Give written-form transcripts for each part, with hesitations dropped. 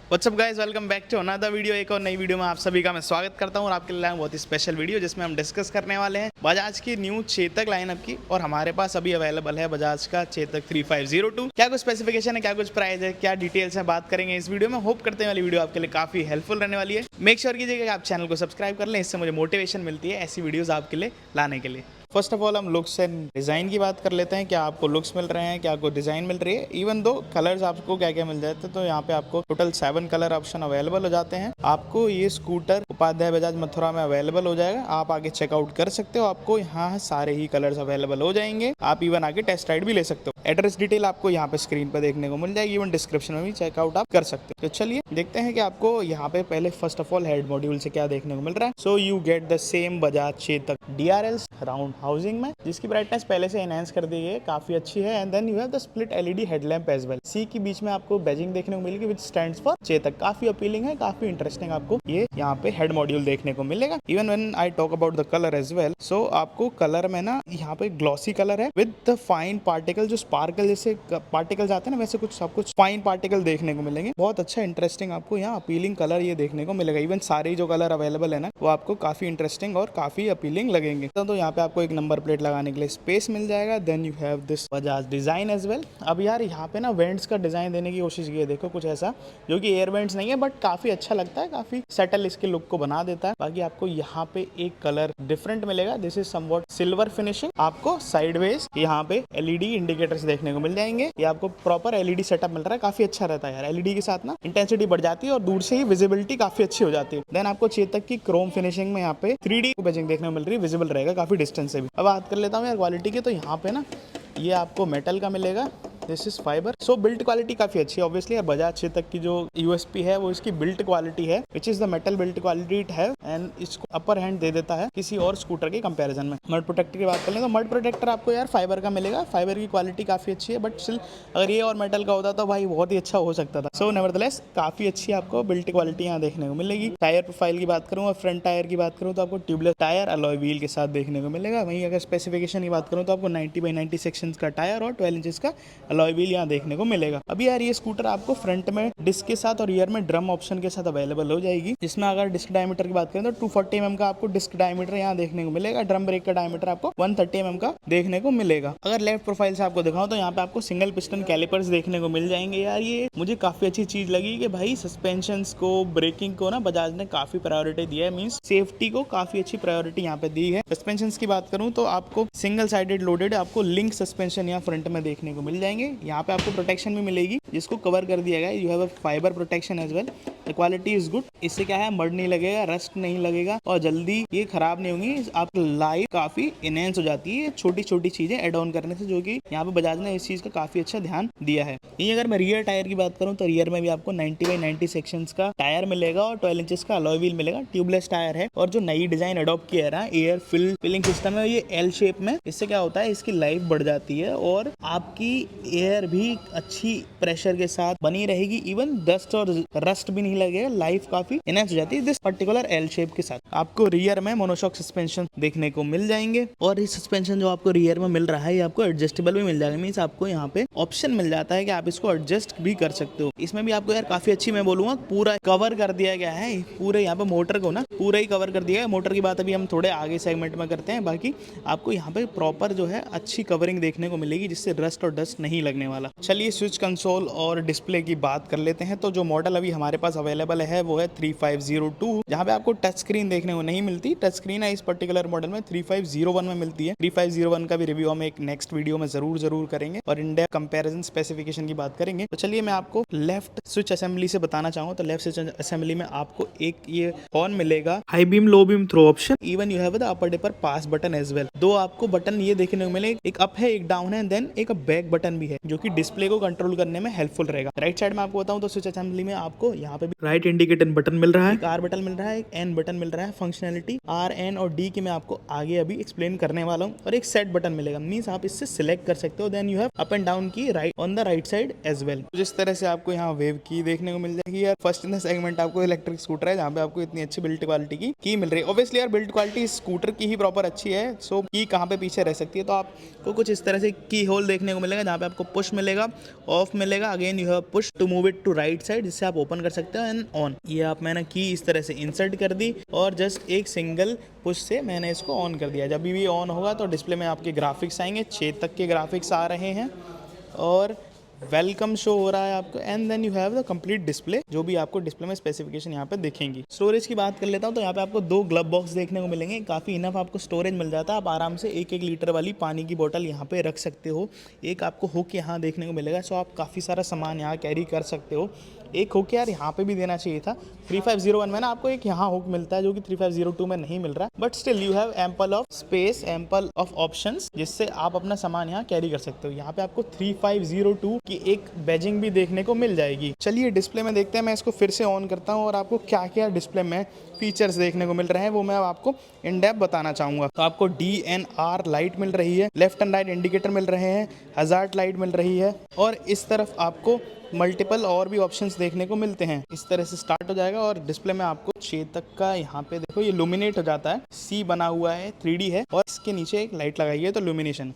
WhatsApp guys, welcome back to another video. एक और नई वीडियो में आप सभी का मैं स्वागत करता हूं और आपके लिए लाया हूं बहुत ही स्पेशल वीडियो जिसमें हम डिस्कस करने वाले हैं बजाज की न्यू चेतक लाइनअप की। और हमारे पास अभी अवेलेबल है बजाज का चेतक 3502। क्या कुछ स्पेसिफिकेशन है, क्या कुछ प्राइस है, क्या डिटेल्स है, बात करेंगे इस वीडियो में। होप करते हैं वाली वीडियो आपके लिए काफी हेल्पफुल रहने वाली है। मेक श्योर कीजिएगा कि आप चैनल को सब्सक्राइब कर लें, इससे मुझे मोटिवेशन मिलती है ऐसी वीडियोज आपके लिए लाने के लिए। फर्स्ट ऑफ ऑल हम लुक्स एंड डिज़ाइन की बात कर लेते हैं। क्या आपको लुक्स मिल रहे हैं, क्या आपको डिज़ाइन मिल रही है। इवन दो कलर्स आपको क्या क्या मिल जाते हैं, तो यहाँ पे आपको टोटल 7 कलर ऑप्शन अवेलेबल हो जाते हैं। आपको ये स्कूटर उपाध्याय बजाज मथुरा में अवेलेबल हो जाएगा। आप आगे चेकआउट कर सकते हो, आपको यहाँ सारे ही कलर्स अवेलेबल हो जाएंगे। आप इवन आगे टेस्ट राइड भी ले सकते हो। एड्रेस डिटेल आपको यहाँ पे स्क्रीन पर देखने को मिल जाएगी, इवन डिस्क्रिप्शन में भी चेकआउट आप कर सकते हो। तो चलिए देखते हैं कि आपको यहाँ पे पहले first of all head module से क्या देखने को मिल रहा है। So you get the same Bajaj Chetak DRLs round housing में, जिसकी ब्राइटनेस पहले से एनहांस कर दी गई है, काफी अच्छी है। And then you have the split LED headlamp as well. सी के बीच में आपको बैजिंग देखने को मिलेगी विच स्टैंड्स फॉर चेतक। काफी अपीलिंग है, काफी इंटरेस्टिंग आपको ये यहाँ पे हेड मॉड्यूल देखने को मिलेगा। Even when I talk about the colour as well, so आपको कलर में ना यहाँ पे ग्लॉसी कलर है विद द फाइन पार्टिकल, जो स्पार्कल जैसे पार्टिकल्स आते हैं ना, वैसे कुछ सब कुछ फाइन पार्टिकल देखने को मिलेंगे। बहुत अच्छा इंटरेस्टिंग आपको यहाँ अपीलिंग कलर ये देखने को मिलेगा। इवन सारे जो कलर अवेलेबल है ना, वो आपको काफी इंटरेस्टिंग और काफी अपीलिंग लगेंगे। तो यहाँ पे आपको एक नंबर प्लेट लगाने के लिए स्पेस मिल जाएगा। Then you have this Bajaj design as well. अब यार यहाँ पे ना वेंट्स का डिजाइन देने की कोशिश की है, देखो कुछ ऐसा, जो कि एयर वेंट्स नहीं है बट काफी अच्छा लगता है, काफी सेटल इसके लुक को बना देता है। बाकी आपको यहाँ पे एक कलर डिफरेंट मिलेगा, this is somewhat silver finishing. आपको साइडवेज यहाँ पे LED इंडिकेटर्स देखने को मिल जाएंगे। ये आपको प्रॉपर LED सेटअप मिल रहा है, काफी अच्छा रहता है यार। LED के साथ ना इंटेंसिटी बढ़ जाती है और दूर से ही विजिबिलिटी काफी अच्छी हो जाती है। देन आपको चेतक की क्रोम फिनिशिंग में यहाँ पे 3D बैजिंग देखने को मिल रही है, विजिबल रहेगा काफी डिस्टेंस से भी। अब बात कर लेता हूँ यार क्वालिटी की, तो यहाँ पे ना ये आपको मेटल का मिलेगा, this is fibre. So build quality काफी अच्छी है ऑब्वियसली। बजाज चेतक की जो USP है वो इसकी बिल्ड क्वालिटी है, which is the metal build quality it है, एंड इसको अपर हैंड दे देता है किसी और स्कूटर के कंपैरिजन में। मड प्रोटेक्टर की बात कर लें तो मड प्रोटेक्टर आपको यार फाइबर का मिलेगा। फाइबर की क्वालिटी काफी अच्छी है, बट स्टिल अगर ये और मेटल का होता तो भाई बहुत ही अच्छा हो सकता था। सो नेवरदलेस काफी अच्छी आपको बिल्ड क्वालिटी यहाँ देखने को मिलेगी। टायर प्रोफाइल की बात करूँ और फ्रंट टायर की बात करूँ तो आपको ट्यूबलेस टायर अलॉय व्हील के साथ देखने को मिलेगा। वहीं अगर स्पेसिफिकेशन की बात करूँ तो आपको 90/90 सेक्शन का टायर और 12 इंचेस का अलॉय व्हील यहाँ देखने को मिलेगा। अभी यार ये स्कूटर आपको फ्रंट में डिस्क के साथ और रियर में ड्रम ऑप्शन के साथ अवेलेबल हो जाएगी, जिसमें अगर डिस्क डायमीटर की बात करें तो 240 mm का आपको डिस्क डायमीटर यहाँ देखने को मिलेगा। ड्रम ब्रेक का डायमीटर आपको 130 mm का देखने को मिलेगा। अगर लेफ्ट प्रोफाइल से आपको दिखाऊं तो यहाँ पे आपको सिंगल पिस्टन कैलिपर्स देखने को मिल जाएंगे। यार ये मुझे काफी अच्छी चीज लगी कि भाई सस्पेंशन को, ब्रेकिंग को ना बजाज ने काफी प्रायोरिटी दिया है, मींस सेफ्टी को काफी अच्छी प्रायोरिटी यहाँ पे दी है। सस्पेंशन की बात करूँ तो आपको सिंगल साइडेड लोडेड आपको लिंक सस्पेंशन यहाँ फ्रंट में देखने को मिल जाएंगे। यहाँ पे आपको प्रोटेक्शन भी मिलेगी जिसको कवर कर दिया गया है। You have a fibre protection as well. The quality is good. इससे क्या है, मड नहीं लगेगा, रस्ट नहीं लगेगा और जल्दी ये खराब नहीं होंगी। आपकी लाइफ काफी इनहेंस हो जाती है छोटी छोटी चीजें एड ऑन करने से, जो कि यहाँ पे बजाज ने इस चीज का काफी अच्छा ध्यान दिया है। यही अगर मैं रियर टायर की बात करूँ तो रियर में भी आपको 90/90 सेक्शंस का टायर मिलेगा और 12 इंचेस का अलॉय व्हील मिलेगा। ट्यूबलेस टायर है और जो नई डिजाइन अडॉप्ट किया है ना, एयर फिलिंग सिस्टम है, ये L शेप में। इससे क्या होता है, इसकी लाइफ बढ़ जाती है और आपकी एयर भी अच्छी प्रेशर के साथ बनी रहेगी। इवन डस्ट और रस्ट भी नहीं लगेगा, लाइफ काफी एनहांस हो जाती है दिस पर्टिकुलर L शेप के साथ। आपको रियर में मोनोशॉक सस्पेंशन देखने को मिल जाएंगे और ये सस्पेंशन जो आपको रियर में मिल रहा है, ये आपको एडजस्टेबल भी मिल जाएगा। मींस आपको यहाँ पे ऑप्शन मिल जाता है कि आप इसको एडजस्ट भी कर सकते हो। इसमें भी आपको यार काफी अच्छी, मैं बोलूंगा पूरा कवर कर दिया गया है। पूरे यहाँ पे मोटर को ना पूरा ही कवर कर दिया है। मोटर की बात अभी हम थोड़े आगे सेगमेंट में करते हैं। बाकी आपको यहाँ पे प्रॉपर जो है अच्छी कवरिंग देखने को मिलेगी, जिससे रस्ट और डस्ट नहीं लगने वाला। चलिए स्विच कंसोल और डिस्प्ले की बात कर लेते हैं। तो जो मॉडल अभी हमारे पास अवेलेबल है वो है 3502, जहाँ पे आपको टच स्क्रीन देखने को नहीं मिलती। टच स्क्रीन है इस पर्टिकुलर मॉडल में 3501 में मिलती है। 3501 का भी रिव्यू हम एक नेक्स्ट वीडियो में जरूर करेंगे और इन डेप्थ कंपैरिजन स्पेसिफिकेशन की बात करेंगे। तो चलिए मैं आपको लेफ्ट स्विच असेंबली से बताना चाहूँ तो लेफ्ट स्विच असेंबली में आपको एक ये हॉर्न मिलेगा, high beam low beam throw option. Even you have the upper dipper pass button as well. दो आपको बटन ये देखने को मिले, एक अप है एक डाउन है, देन एक बैक बटन भी है जो कि डिस्प्ले को कंट्रोल करने में हेल्पफुल रहेगा। राइट साइड में आपको बताऊं तो स्विच असेंबली में आपको यहाँ पे भी राइट इंडिकेटर बटन मिल रहा है, एक आर बटन मिल रहा है, एक एन बटन मिल रहा है। फंक्शनलिटी आर एन और डी की मैं आपको आगे अभी एक्सप्लेन करने वाला हूँ। और एक सेट बटन मिलेगा, मीन्स आप इससे सिलेक्ट कर सकते हो। Then you have up and down key right on the right side as well. जिस तरह से आपको यहाँ वेव की देखने को मिल जाएगी यार। फर्स्ट इन द सेगमेंट आपको इलेक्ट्रिक स्कूटर है जहाँ पे आपको इतनी अच्छी बिल्ड क्वालिटी की मिल रही है। ऑब्वियसली यार बिल्ड क्वालिटी स्कूटर की ही प्रॉपर अच्छी है, सो की कहाँ पे पीछे रह सकती है। तो आपको कुछ इस तरह से की होल देखने को मिलेगा जहाँ पे आपको पुश मिलेगा, ऑफ मिलेगा, again you have push to move it to right side, जिससे आप ओपन कर सकते हो एंड ऑन। ये आप मैंने की इस तरह से इंसर्ट कर दी और जस्ट एक सिंगल पुश से मैंने इसको ऑन कर दिया। जब भी ऑन होगा तो डिस्प्ले में आपके ग्राफिक्स आएंगे, चेतक के ग्राफिक्स आ रहे हैं और वेलकम शो हो रहा है आपको। And then you have the complete display, जो भी आपको डिस्प्ले में स्पेसिफिकेशन यहाँ पे दिखेंगी। स्टोरेज की बात कर लेता हूँ तो यहाँ पे आपको 2 ग्लव बॉक्स देखने को मिलेंगे, काफ़ी इनफ आपको स्टोरेज मिल जाता है। आप आराम से 1-1 लीटर वाली पानी की बोतल यहाँ पे रख सकते हो। एक आपको हुक यहाँ देखने को मिलेगा, सो आप काफ़ी सारा सामान यहाँ कैरी कर सकते हो। एक हुक यार यहाँ पे भी देना चाहिए था। 3501 में ना आपको एक यहाँ हुक मिलता है जो कि 3502 में नहीं मिल रहा, but still you have ample of space, ample of options, जिससे आप अपना सामान यहाँ कैरी कर सकते हो। यहाँ पे आपको 3502 की एक बैजिंग भी देखने को मिल जाएगी। चलिए डिस्प्ले में देखते हैं, मैं इसको फिर से ऑन करता हूँ और आपको क्या क्या डिस्प्ले में फीचर्स देखने को मिल रहे हैं वो मैं आपको इन डेप्थ बताना चाहूँगा। तो आपको DNR लाइट मिल रही है, लेफ्ट एंड राइट इंडिकेटर मिल रहे हैं, हजार्ड लाइट मिल रही है और इस तरफ आपको मल्टीपल और भी ऑप्शंस देखने को मिलते हैं। इस तरह से स्टार्ट हो जाएगा और डिस्प्ले में आपको चेतक का यहाँ पे देखो ये लुमिनेट हो जाता है, C बना हुआ है, 3D है और इसके नीचे एक लाइट लगाई है तो लुमिनेशन।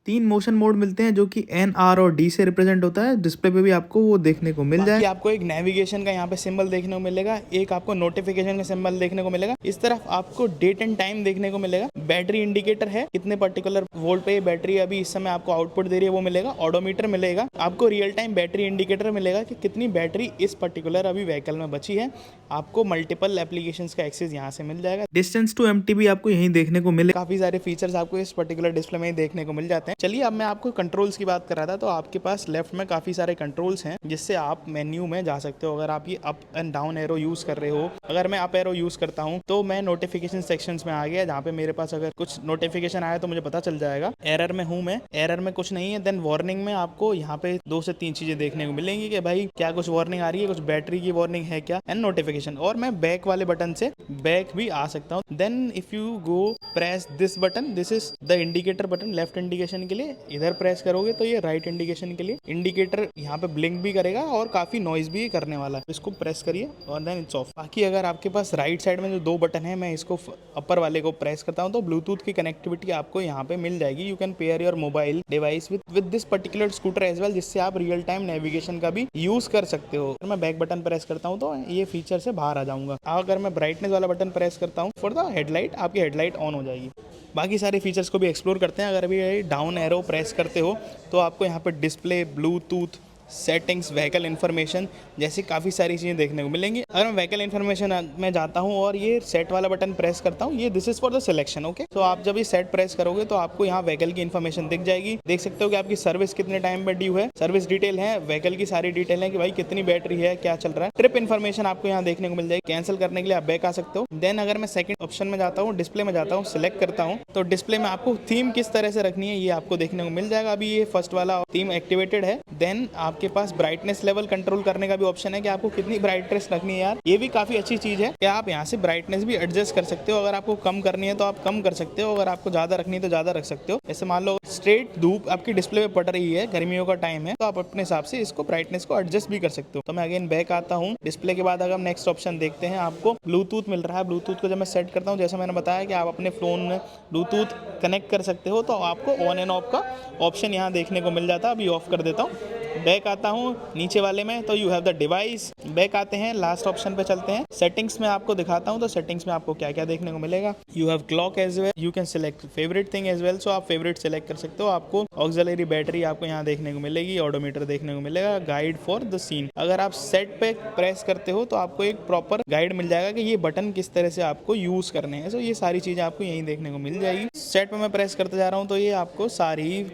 3 मोशन मोड मिलते हैं जो कि N, R और D से रिप्रेजेंट होता है। डिस्प्ले पे भी आपको वो देखने को मिल जाए। आपको एक नेविगेशन का यहाँ पे सिंबल देखने को मिलेगा, एक आपको नोटिफिकेशन का सिंबल देखने को मिलेगा। इस तरफ आपको डेट एंड टाइम देखने को मिलेगा। बैटरी इंडिकेटर है, कितने पर्टिकुलर वोल्ट पे बैटरी अभी इस समय आपको आउटपुट दे रही है वो मिलेगा। ऑडोमीटर मिलेगा, आपको रियल टाइम बैटरी इंडिकेटर मिलेगा कि कितनी बैटरी इस पर्टिकुलर अभी व्हीकल में बची है। आपको मल्टीपल एप्लीकेशंस का एक्सेस यहाँ से मिल जाएगा। डिस्टेंस टू एम्प्टी भी आपको यहीं देखने को मिले। काफी सारे फीचर्स आपको इस पर्टिकुलर डिस्प्ले में ही देखने को मिल जाते हैं। चलिए अब मैं आपको कंट्रोल्स की बात कर रहा था, तो आपके पास लेफ्ट में काफी सारे कंट्रोल्स हैं जिससे आप मेन्यू में जा सकते हो। अगर आप ये up and down arrow use कर रहे हो, अगर मैं अप एरो यूज करता हूँ तो मैं नोटिफिकेशन सेक्शंस में आ गया, जहाँ पे मेरे पास अगर कुछ नोटिफिकेशन आया तो मुझे पता चल जाएगा। एरर में हूँ मैं, एरर में कुछ नहीं है। देन वार्निंग में आपको यहाँ पे 2 से 3 चीजें देखने को मिलेंगी कि भाई क्या कुछ वार्निंग आ रही है, कुछ बैटरी की वार्निंग है क्या, एंड नोटिफिकेशन। और मैं बैक वाले बटन से बैक भी आ सकता हूँ। Then if you go press this button, this is the indicator button, left indication के लिए। इधर प्रेस करोगे तो ये राइट इंडिकेशन के लिए। इंडिकेटर यहाँ पे ब्लिंक भी करेगा और काफी नॉइज भी करने वाला है। इसको प्रेस करिए और देन इट्स ऑफ। बाकी अगर आपके पास राइट साइड में जो 2 बटन है, मैं इसको अपर वाले को प्रेस करता हूँ तो ब्लूटूथ की कनेक्टिविटी आपको यहाँ पे मिल जाएगी। You can pair your mobile device with this particular scooter as well, जिससे आप रियल टाइम नेविगेशन का भी यूज कर सकते हो। मैं बैक बटन प्रेस करता हूँ तो ये फीचर से बाहर आ जाऊंगा। अगर मैं ब्राइटनेस वाला बटन प्रेस करता हूँ फॉर द हेडलाइट, आपकी हेडलाइट ऑन हो जाएगी। बाकी सारे फीचर्स को भी एक्सप्लोर करते हैं। अगर अभी डाउन एरो प्रेस करते हो तो आपको यहाँ पर display, Bluetooth, settings, vehicle information जैसी काफ़ी सारी चीज़ें देखने को मिलेंगी। अगर मैं व्हीकल इन्फॉर्मेशन में जाता हूँ और ये सेट वाला बटन प्रेस करता हूँ, ये this is for the selection. Okay, तो आप जब ये सेट प्रेस करोगे तो आपको यहाँ व्हीकल की इन्फॉर्मेशन दिख जाएगी। देख सकते हो कि आपकी सर्विस कितने टाइम में ड्यू है, सर्विस डिटेल है, व्हीकल की सारी डिटेल है कि भाई कितनी बैटरी है, क्या चल रहा है। ट्रिप इन्फॉर्मेशन आपको यहाँ देखने को मिल जाएगी। कैंसिल करने के लिए आप बैक आ सकते हो। देन अगर मैं सेकंड ऑप्शन में जाता हूँ, डिस्प्ले में जाता हूँ, सिलेक्ट करता हूँ, तो डिस्प्ले में आपको थीम किस तरह से रखनी है ये आपको देखने को मिल जाएगा। अभी ये फर्स्ट वाला थीम एक्टिवेटेड है। देन आपके पास ब्राइटनेस लेवल कंट्रोल करने का भी ऑप्शन है कि आपको कितनी ब्राइटनेस रखनी है। यार ये भी काफी अच्छी चीज है कि आप यहाँ से ब्राइटनेस भी एडजस्ट कर सकते हो। अगर आपको कम करनी है तो आप कम कर सकते हो, अगर आपको ज्यादा रखनी है तो ज्यादा रख सकते हो। जैसे मान लो स्ट्रेट धूप आपकी डिस्प्ले पे पड़ रही है, गर्मियों का टाइम है, तो आप अपने हिसाब से इसको ब्राइटनेस को एडजस्ट भी कर सकते हो। तो मैं अगेन बैक आता हूँ। डिस्प्ले के बाद अगर नेक्स्ट ऑप्शन देखते हैं, आपको ब्लूटूथ मिल रहा है। ब्लूटूथ को जब मैं सेट करता हूँ, जैसा मैंने बताया कि आप अपने फोन में ब्लूटूथ कनेक्ट कर सकते हो, तो आपको ऑन एंड ऑफ का ऑप्शन यहाँ देखने को मिल जाता है। अभी ऑफ कर देता हूँ। बैक आता हूँ नीचे वाले में, तो you have the device. Back आते हैं, लास्ट ऑप्शन पे चलते हैं। सेटिंग्स में आपको दिखाता हूँ, तो सेटिंग्स में आपको क्या क्या देखने को मिलेगा। You have clock as well, you can select favourite thing as well, so आप फेवरेट सिलेक्ट कर सकते हो। आपको ऑक्सिलरी बैटरी आपको यहाँ देखने को मिलेगी, ऑडोमीटर देखने को मिलेगा, गाइड फॉर द सीन। अगर आप सेट पे प्रेस करते हो तो आपको एक प्रॉपर गाइड मिल जाएगा कि ये बटन किस तरह से आपको यूज करने हैं। सो ये सारी चीजें आपको यहीं देखने को मिल जाएगी। सेट पे मैं प्रेस करते जा रहा हूँ तो ये आपको सारी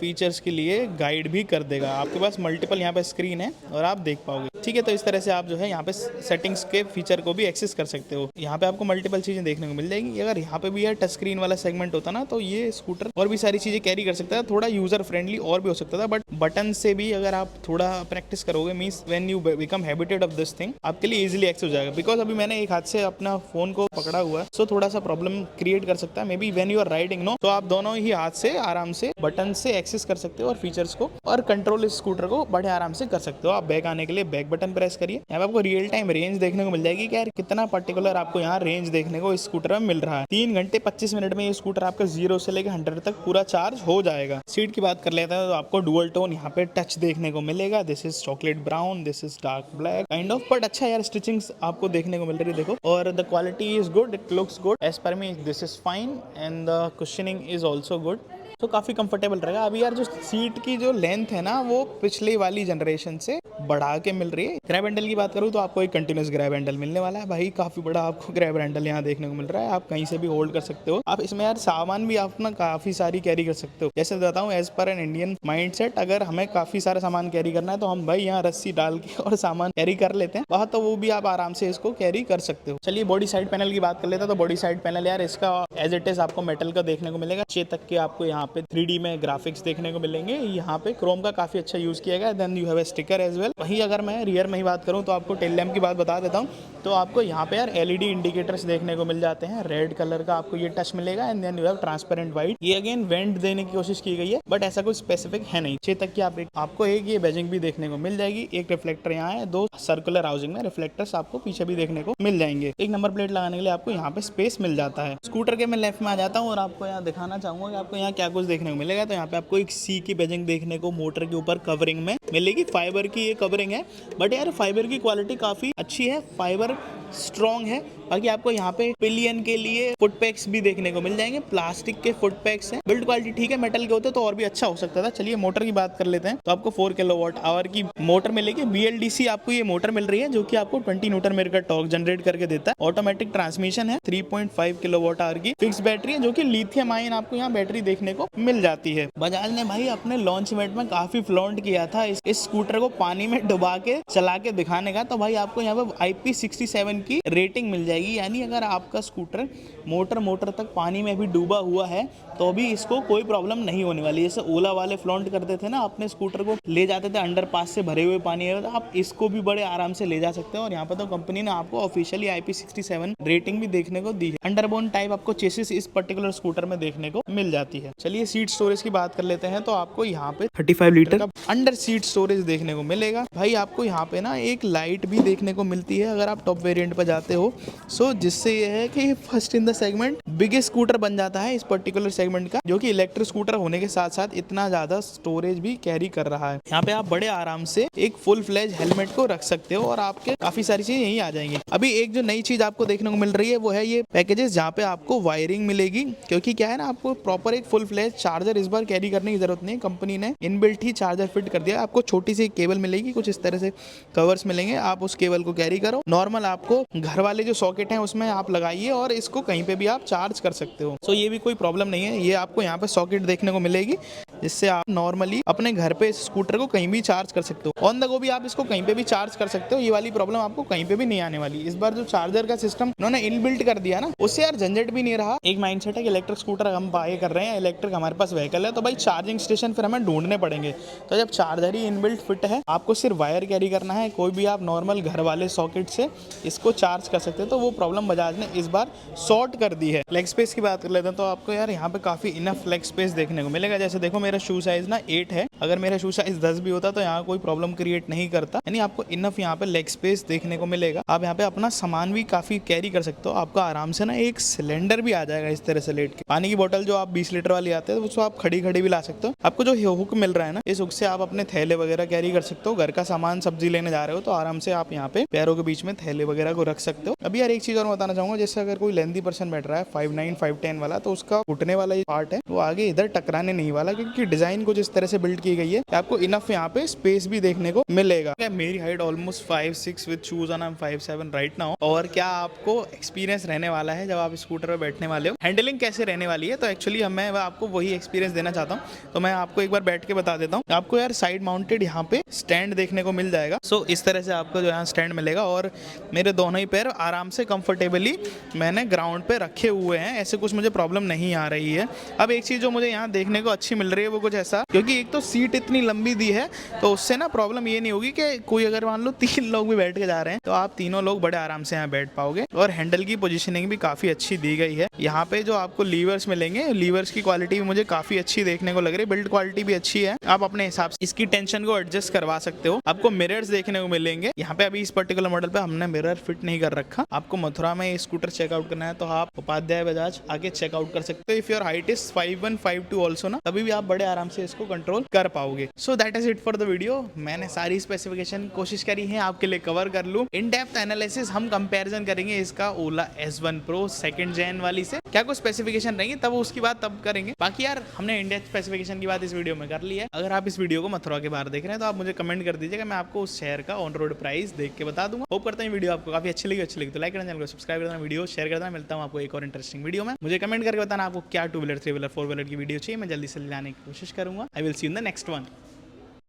फीचर्स के लिए गाइड भी कर देगा। आपके पास मल्टीपल यहाँ पे स्क्रीन है और आप देख पाओगे। ठीक है, तो इस तरह से आप जो है यहाँ पे सेटिंग्स के फीचर को भी एक्सेस कर सकते हो। यहाँ पे आपको मल्टीपल चीजें देखने को मिल जाएगी। अगर यहाँ पे भी यार टच स्क्रीन वाला सेगमेंट होता ना, तो ये स्कूटर और भी सारी चीजें कैरी कर सकता था, थोड़ा यूजर फ्रेंडली और भी हो सकता था। बट बटन से भी अगर आप थोड़ा प्रैक्टिस करोगे, means when you become habited of this thing, आपके लिए इजीली एक्सेस हो जाएगा। बिकॉज अभी मैंने एक हाथ से अपना फोन को पकड़ा हुआ है, सो थोड़ा सा प्रॉब्लम क्रिएट कर सकता है। Maybe when you are riding no, तो आप दोनों ही हाथ से आराम से बटन से एक्सेस कर सकते हो और फीचर्स को, और कंट्रोल इस स्कूटर को बड़े आराम से कर सकते हो। आप बैक आने के लिए बैक बटन प्रेस करिए। यहाँ पे आपको रियल टाइम रेंज देखने को मिल जाएगी कि यार कितना पर्टिकुलर आपको यहाँ रेंज देखने को इस स्कूटर में मिल रहा है। 3 घंटे 25 मिनट में ये स्कूटर आपका 0 से लेकर 100 तक पूरा चार्ज हो जाएगा। सीट की बात कर लेते हैं तो आपको डुअल टोन यहाँ पे टच देखने को मिलेगा। This is chocolate brown, this is dark black kind of, but अच्छा यार स्टिचिंग्स आपको देखने को मिल रही है, देखो। और the quality is good, it looks good as per me, this is fine and the cushioning is also good. तो काफ़ी कंफर्टेबल रहेगा। अभी यार जो सीट की जो लेंथ है ना, वो पिछली वाली जनरेशन से बढ़ा के मिल रही है। ग्रैब हैंडल की बात करूँ तो आपको एक कंटिन्यूस ग्रैब हैंडल मिलने वाला है भाई, काफ़ी बड़ा आपको ग्रैब हैंडल यहाँ देखने को मिल रहा है। आप कहीं से भी होल्ड कर सकते हो। आप इसमें यार सामान भी आप ना काफ़ी सारी कैरी कर सकते हो। जैसे बताऊँ, as per an Indian mind set, अगर हमें काफ़ी सारा सामान कैरी करना है तो हम भाई यहाँ रस्सी डाल के और सामान कैरी कर लेते हैं वहाँ, तो वो भी आप आराम से इसको कैरी कर सकते हो। चलिए बॉडी साइड पैनल की बात कर लेते हैं। तो बॉडी साइड पैनल यार इसका एज इट इज आपको मेटल का देखने को मिलेगा। चेतक के आपको यहाँ पे 3D में ग्राफिक्स देखने को मिलेंगे। यहाँ पे क्रोम का काफी अच्छा यूज किया गया। Then you have a sticker as well. वहीं अगर मैं रियर में ही बात करूँ तो आपको टेल लैम्प की बात बता देता हूँ। तो आपको यहाँ पे यार LED इंडिकेटर्स देखने को मिल जाते हैं। रेड कलर का आपको ये टच मिलेगा and then you have transparent white. ये अगेन वेंट देने की कोशिश की गई है, बट ऐसा कुछ स्पेसिफिक है नहीं। चेतक की आपको एक ये बैजिंग भी देखने को मिल जाएगी। एक रिफ्लेक्टर यहाँ है, 2 सर्कुलर हाउसिंग में रिफ्लेक्टर्स आपको पीछे भी देखने को मिल जाएंगे। एक नंबर प्लेट लगाने के लिए आपको यहाँ पे स्पेस मिल जाता है। स्कूटर के मैं लेफ्ट में आ जाता हूँ और आपको यहाँ दिखाना चाहूंगा कि आपको यहाँ क्या कुछ देखने को मिलेगा। तो यहाँ पे आपको एक सी की बैजिंग देखने को मोटर के ऊपर कवरिंग में मिलेगी। फाइबर की ये कवरिंग है, बट यार फाइबर की क्वालिटी काफी अच्छी है, फाइबर स्ट्रॉन्ग है। बाकी आपको यहाँ पे पिलियन के लिए फुट पैक्स भी देखने को मिल जाएंगे। प्लास्टिक के फुट पैक्स हैं। बिल्ड क्वालिटी ठीक है, मेटल के होते तो और भी अच्छा हो सकता था। चलिए मोटर की बात कर लेते हैं। तो आपको 4 किलोवाट आवर की मोटर मिलेगी। BLDC आपको ये मोटर मिल रही है, जो कि आपको 20 न्यूटन मीटर का टॉर्क जनरेट करके देता है। ऑटोमेटिक ट्रांसमिशन है। 3.5 किलोवाट आवर की फिक्स बैटरी है, जो कि लिथियम आयन आपको यहाँ बैटरी देखने को मिल जाती है। बजाज ने भाई अपने लॉन्च इवेंट में काफी फ्लॉन्ट किया था इस स्कूटर को पानी में डुबा के चला के दिखाने का। तो भाई आपको यहाँ पे IP67 की रेटिंग मिल जाएगी। यानी अगर आपका स्कूटर मोटर तक पानी में भी डूबा हुआ है तो भी इसको कोई प्रॉब्लम नहीं होने वाली। जैसे ओला वाले फ्लॉन्ट करते थे ना, अपने स्कूटर को ले जाते थे अंडरपास से भरे हुए पानी है, तो आप इसको भी बड़े आराम से ले जा सकते हो। और यहाँ पर तो कंपनी ने आपको ऑफिशियली IP67 रेटिंग भी देखने को दी है। अंडरबोन टाइप आपको चेसिस इस पर्टिकुलर स्कूटर में देखने को मिल जाती है। चलिए सीट स्टोरेज की बात कर लेते हैं। तो आपको यहाँ पे 35 लीटर का अंडर सीट स्टोरेज देखने को मिलेगा। भाई आपको यहाँ पे ना एक लाइट भी देखने को मिलती है अगर आप टॉप वेरिएंट पर जाते हो। सो जिससे ये है कि first in the segment biggest scooter बन जाता है इस पर्टिकुलर सेगमेंट का, जो कि इलेक्ट्रिक स्कूटर होने के साथ साथ इतना ज्यादा स्टोरेज भी कैरी कर रहा है। यहाँ पे आप बड़े आराम से एक फुल फ्लेज हेलमेट को रख सकते हो और आपके काफी सारी चीजें यहीं आ जाएंगी। अभी एक जो नई चीज आपको देखने को मिल रही है वो है ये पैकेजेस, जहाँ पे आपको वायरिंग मिलेगी। क्योंकि क्या है ना, आपको प्रॉपर एक फुल फ्लेज चार्जर इस बार कैरी करने की जरूरत नहीं है। कंपनी ने इनबिल्ट ही चार्जर फिट कर दिया। आपको छोटी सी केबल मिलेगी, कुछ इस तरह से कवर्स मिलेंगे, आप उस केबल को कैरी करो। नॉर्मल आपको घर वाले जो सॉकेट हैं उसमें आप लगाइए और इसको कहीं पे भी आप चार्ज कर सकते हो। सो ये भी कोई प्रॉब्लम नहीं है। ये आपको यहाँ पे सॉकेट देखने को मिलेगी, जिससे आप नॉर्मली अपने घर पे इस स्कूटर को कहीं भी चार्ज कर सकते हो। ऑन द गो भी आप इसको कहीं पे भी चार्ज कर सकते हो। ये वाली प्रॉब्लम आपको कहीं पे भी नहीं आने वाली। इस बार जो चार्जर का सिस्टम उन्होंने इनबिल्ट कर दिया ना, उससे यार झंझट भी नहीं रहा। एक माइंडसेट है कि इलेक्ट्रिक स्कूटर हम बाय कर रहे हैं, इलेक्ट्रिक हमारे पास व्हीकल है, तो भाई चार्जिंग स्टेशन फिर हमें ढूंढने पड़ेंगे। तो जब चार्जर ही इनबिल्ट फिट है, आपको सिर्फ वायर कैरी करना है, कोई भी आप नॉर्मल घर वाले सॉकेट से इसको चार्ज कर सकते हो। तो वो प्रॉब्लम बजाज ने इस बार सॉर्ट कर दी है। लेग स्पेस की बात कर लेते हैं। तो आपको यार यहाँ पे काफी इनफ लेग स्पेस देखने को मिलेगा। जैसे देखो मेरा शू साइज ना 8 है, अगर मेरा शू साइज 10 भी होता तो यहाँ कोई प्रॉब्लम क्रिएट नहीं करता। यानी आपको इनफ यहाँ पे लेग स्पेस देखने को मिलेगा। आप यहाँ पे अपना सामान भी काफी कैरी कर सकते हो। आपको आराम से ना एक सिलेंडर भी आ जाएगा इस तरह से लेट के। पानी की बोतल जो आप 20 लीटर वाली आते हैं उसको आप खड़ी खड़ी भी ला सकते हो। आपको जो हुक मिल रहा है ना, इस हुक से आप अपने थैले वगैरह कैरी कर सकते हो। घर का सामान सब्जी लेने जा रहे हो तो आराम से आप यहाँ पे पैरों के बीच में थैले वगैरह को रख सकते हो। अभी यार यार एक चीज़ और बताना चाहूँगा, जैसे अगर कोई लेंदी पर्सन बैठ रहा है 5'9", 5'10" वाला, तो उसका घुटने वाला ये पार्ट है वो आगे इधर टकराने नहीं वाला, क्योंकि डिजाइन कुछ इस तरह से बिल्ड की गई है कि आपको इनफ यहाँ पे स्पेस भी देखने को मिलेगा। मेरी height almost 5'6" with shoes on, I am 5'7" right now. और क्या आपको एक्सपीरियंस रहने वाला है जब आप स्कूटर पर बैठने वाले हो, हैंडलिंग कैसे रहने वाली है, तो एक्चुअली मैं आपको वही एक्सपीरियंस देना चाहता हूँ। तो मैं आपको एक बार बैठ के बता देता हूँ। आपको यार साइड माउंटेड यहाँ पे स्टैंड देखने को मिल जाएगा। सो इस तरह से आपको जो यहाँ स्टैंड मिलेगा और मेरे दोनों ही पैर आराम से कंफर्टेबली मैंने ग्राउंड पे रखे हुए हैं, ऐसे कुछ मुझे प्रॉब्लम नहीं आ रही है। अब एक चीज़ जो मुझे यहाँ देखने को अच्छी मिल रही है वो कुछ ऐसा, क्योंकि एक तो सीट इतनी लंबी दी है तो उससे ना प्रॉब्लम ये नहीं होगी कि कोई अगर मान लो 3 लोग भी बैठ के जा रहे हैं तो आप तीनों लोग बड़े आराम से यहाँ बैठ पाओगे। और हैंडल की पोजीशनिंग भी काफ़ी अच्छी दी गई है। यहाँ पे जो आपको लीवर्स मिलेंगे, लीवर्स की क्वालिटी भी मुझे काफ़ी अच्छी देखने को लग रही है, बिल्ड क्वालिटी भी अच्छी है। आप अपने हिसाब से इसकी टेंशन को एडजस्ट करवा सकते हो। आपको मिरर्स देखने को मिलेंगे यहाँ पे। अभी इस पर्टिकुलर मॉडल पे हमने मिरर फिट नहीं कर रखा। आपको मथुरा में स्कूटर चेकआउट करना है तो आप उपाध्याय बजाज आके चेकआउट कर सकते हो। If your height is 5'1", 5'2" also ना, तभी भी आप बड़े आराम से इसको कंट्रोल कर पाओगे। So that is it for the video. मैंने सारी स्पेसिफिकेशन कोशिश करी है आपके लिए कवर कर लूं। इन डेप्थ एनालिसिस हम कंपैरिजन करेंगे इसका ओला S1 Pro 2nd Gen वाली से, क्या कुछ स्पेसिफिकेशन रहेंगे तब उसकी बात तब करेंगे। बाकी यार हमने इंडिया स्पेसिफिकेशन की बात इस वीडियो में कर ली है। अगर आप इस वीडियो को मथुरा के बाहर देख रहे हैं तो आप मुझे कमेंट कर दीजिएगा, मैं आपको उस शहर का ऑन रोड प्राइस देख के बता दूंगा। होप करता हूँ वीडियो आपको काफी अच्छी लगी तो लाइक करना, चैनल को सब्सक्राइब करना, वीडियो शेयर करना। मिलता हूँ आपको एक और इंटरेस्टिंग वीडियो में। मुझे कमेंट करके बताना आपको क्या 2 व्हीलर 3 व्हीलर 4 व्हीलर की वीडियो चाहिए, मैं जल्दी से लाने की कोशिश करूंगा। I will see you in the next one.